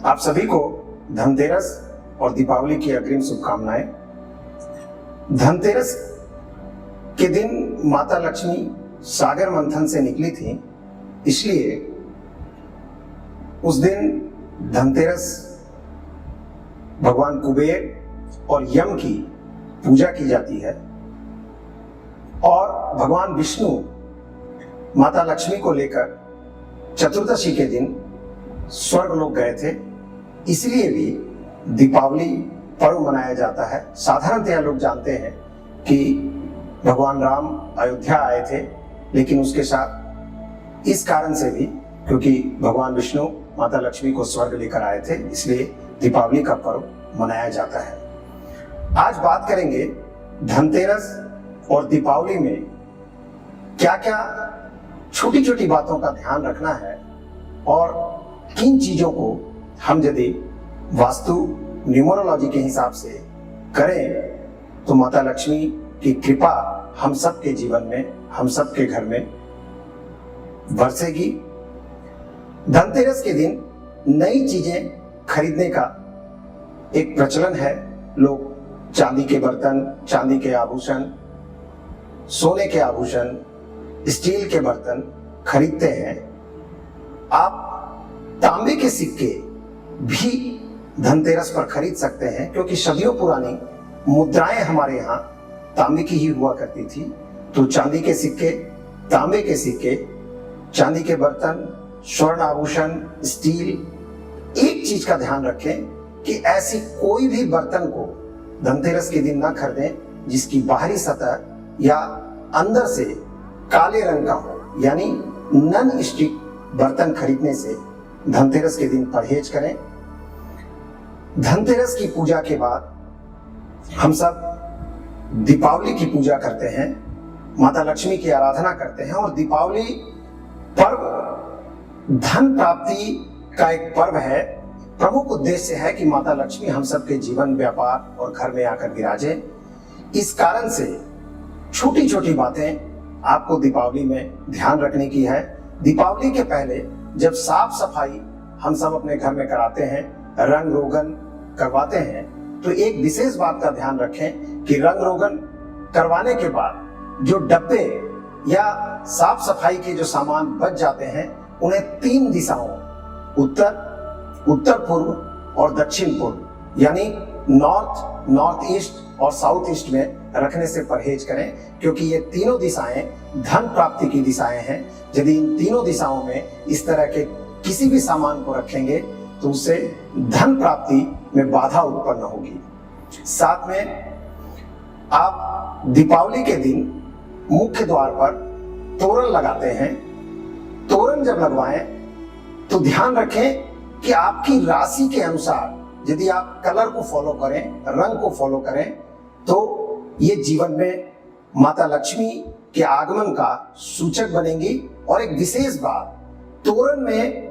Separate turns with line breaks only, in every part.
आप सभी को धनतेरस और दीपावली की अग्रिम शुभकामनाएं। धनतेरस के दिन माता लक्ष्मी सागर मंथन से निकली थी, इसलिए उस दिन धनतेरस भगवान कुबेर और यम की पूजा की जाती है और भगवान विष्णु माता लक्ष्मी को लेकर चतुर्दशी के दिन स्वर्ग लोक गए थे, इसलिए भी दीपावली पर्व मनाया जाता है। साधारणतया लोग जानते हैं कि भगवान राम अयोध्या आए थे, लेकिन उसके साथ इस कारण से भी क्योंकि भगवान विष्णु माता लक्ष्मी को स्वर्ग लेकर आए थे, इसलिए दीपावली का पर्व मनाया जाता है। आज बात करेंगे धनतेरस और दीपावली में क्या क्या छोटी छोटी बातों का ध्यान रखना है और किन चीजों को हम यदि वास्तु न्यूमरोलॉजी के हिसाब से करें तो माता लक्ष्मी की कृपा हम सबके जीवन में, हम सबके घर में बरसेगी। धनतेरस के दिन नई चीजें खरीदने का एक प्रचलन है। लोग चांदी के बर्तन, चांदी के आभूषण, सोने के आभूषण, स्टील के बर्तन खरीदते हैं। आप तांबे के सिक्के भी धनतेरस पर खरीद सकते हैं, क्योंकि सदियों पुरानी मुद्राएं हमारे यहाँ तांबे की ही हुआ करती थी। तो चांदी के सिक्के, तांबे के सिक्के, चांदी के बर्तन, स्वर्ण आभूषण, स्टील। एक चीज का ध्यान रखें कि ऐसी कोई भी बर्तन को धनतेरस के दिन ना खरीदें जिसकी बाहरी सतह या अंदर से काले रंग का हो, यानी नॉन स्टिक बर्तन खरीदने से धनतेरस के दिन परहेज करें। धनतेरस की पूजा के बाद हम सब दीपावली की पूजा करते हैं, माता लक्ष्मी की आराधना करते हैं और दीपावली पर्व धन प्राप्ति का एक पर्व है। प्रमुख उद्देश्य है कि माता लक्ष्मी हम सबके जीवन, व्यापार और घर में आकर विराजे। इस कारण से छोटी छोटी बातें आपको दीपावली में ध्यान रखने की है। दीपावली के पहले जब साफ सफाई हम सब अपने घर में कराते हैं, रंग रोगन करवाते हैं, तो एक विशेष बात का ध्यान रखें कि रंग रोगन करवाने के बाद जो डब्बे या साफ सफाई के जो सामान बच जाते हैं उन्हें 3 दिशाओं, उत्तर, उत्तर पूर्व और दक्षिण पूर्व, यानी नॉर्थ, नॉर्थ ईस्ट और साउथ ईस्ट में रखने से परहेज करें, क्योंकि ये तीनों दिशाएं धन प्राप्ति की दिशाएं हैं। यदि इन तीनों दिशाओं में इस तरह के किसी भी सामान को रखेंगे तो उससे धन प्राप्ति में बाधा उत्पन्न होगी। साथ में आप दीपावली के दिन मुख्य द्वार पर तोरण लगाते हैं। तोरण जब लगवाएं तो ध्यान रखें कि आपकी राशि के अनुसार यदि आप कलर को फॉलो करें, रंग को फॉलो करें, तो ये जीवन में माता लक्ष्मी के आगमन का सूचक बनेंगी। और एक विशेष बात, तोरण में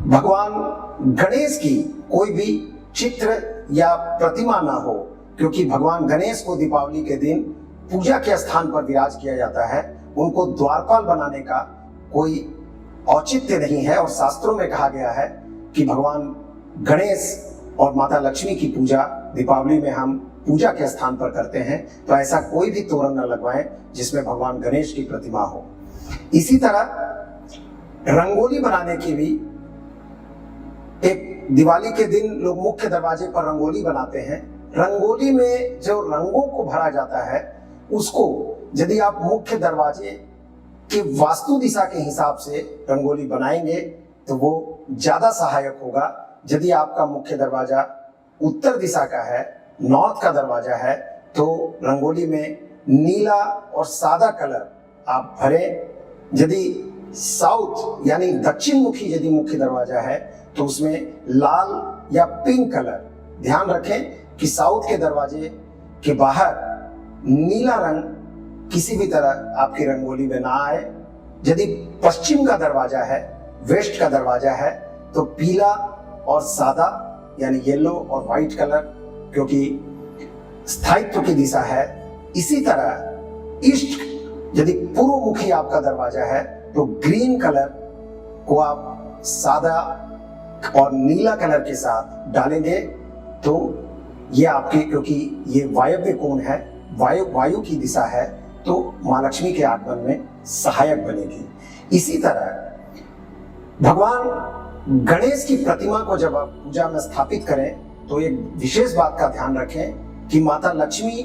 भगवान गणेश की कोई भी चित्र या प्रतिमा ना हो, क्योंकि भगवान गणेश को दीपावली के दिन पूजा के स्थान पर विराज किया जाता है। उनको द्वारपाल बनाने का कोई औचित्य नहीं है और शास्त्रों में कहा गया है कि भगवान गणेश और माता लक्ष्मी की पूजा दीपावली में हम पूजा के स्थान पर करते हैं। तो ऐसा कोई भी तोरण न लगवाएं जिसमें भगवान गणेश की प्रतिमा हो। इसी तरह रंगोली बनाने की भी एक, दिवाली के दिन लोग मुख्य दरवाजे पर रंगोली बनाते हैं। रंगोली में जो रंगों को भरा जाता है उसको यदि आप मुख्य दरवाजे की वास्तु दिशा के हिसाब से रंगोली बनाएंगे तो वो ज्यादा सहायक होगा। यदि आपका मुख्य दरवाजा उत्तर दिशा का है, नॉर्थ का दरवाजा है, तो रंगोली में नीला और सादा कलर आप भरें। यदि साउथ यानी दक्षिण मुखी यदि मुख्य दरवाजा है तो उसमें लाल या पिंक कलर, ध्यान रखें कि साउथ के दरवाजे के बाहर नीला रंग किसी भी तरह आपकी रंगोली में ना आए। यदि पश्चिम का दरवाजा है, वेस्ट का दरवाजा है, तो पीला और सादा यानी येलो और व्हाइट कलर, क्योंकि स्थायित्व की दिशा है। इसी तरह ईस्ट यदि पूर्व मुखी आपका दरवाजा है तो ग्रीन कलर को आप सादा और नीला कलर के साथ डालेंगे तो ये आपके, क्योंकि ये वायव्य कोण है, वायु की दिशा है, तो मां लक्ष्मी के आगमन में सहायक बनेगी। इसी तरह भगवान गणेश की प्रतिमा को जब आप पूजा में स्थापित करें तो एक विशेष बात का ध्यान रखें कि माता लक्ष्मी,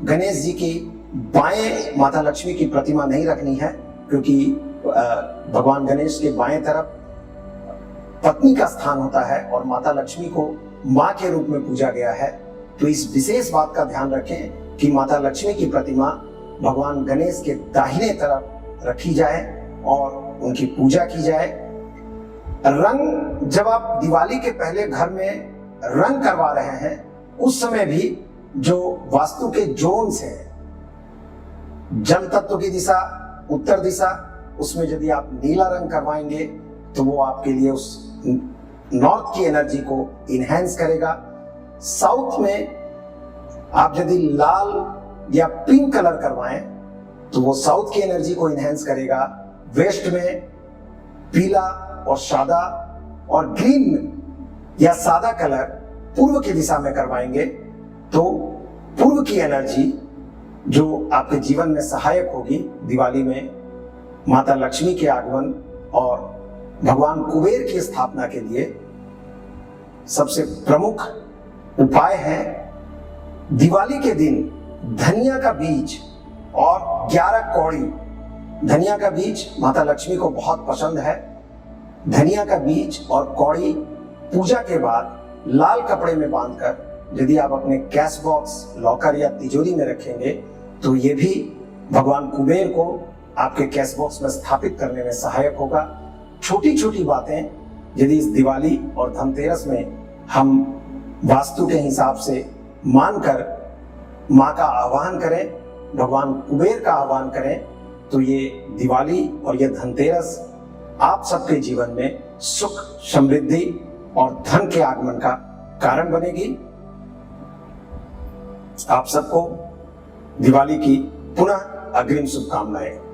गणेश जी की बाएं माता लक्ष्मी की प्रतिमा नहीं रखनी है, क्योंकि भगवान गणेश के बाएं तरफ पत्नी का स्थान होता है और माता लक्ष्मी को मां के रूप में पूजा गया है। तो इस विशेष बात का ध्यान रखें कि माता लक्ष्मी की प्रतिमा भगवान गणेश के दाहिने तरफ रखी जाए और उनकी पूजा की जाए। रंग, जब आप दिवाली के पहले घर में रंग करवा रहे हैं उस समय भी जो वास्तु के जोन्स हैं, जल तत्व की दिशा उत्तर दिशा, उसमें यदि आप नीला रंग करवाएंगे तो वो आपके लिए उस नॉर्थ की एनर्जी को इनहेंस करेगा। साउथ में आप यदि लाल या पिंक कलर करवाएं तो वो साउथ की एनर्जी को इनहेंस करेगा। वेस्ट में पीला और सादा और ग्रीन या सादा कलर पूर्व की दिशा में करवाएंगे तो पूर्व की एनर्जी जो आपके जीवन में सहायक होगी। दिवाली में माता लक्ष्मी के आगमन और भगवान कुबेर की स्थापना के लिए सबसे प्रमुख उपाय है दिवाली के दिन धनिया का बीज और 11 कौड़ी। धनिया का बीज माता लक्ष्मी को बहुत पसंद है। धनिया का बीज और कौड़ी पूजा के बाद लाल कपड़े में बांधकर यदि आप अपने कैश बॉक्स, लॉकर या तिजोरी में रखेंगे तो ये भी भगवान कुबेर को आपके कैश बॉक्स में स्थापित करने में सहायक होगा। छोटी छोटी बातें यदि इस दिवाली और धनतेरस में हम वास्तु के हिसाब से मानकर माँ का आह्वान करें, भगवान कुबेर का आह्वान करें, तो ये दिवाली और ये धनतेरस आप सबके जीवन में सुख, समृद्धि और धन के आगमन का कारण बनेगी। आप सबको दिवाली की पुनः अग्रिम शुभकामनाएं।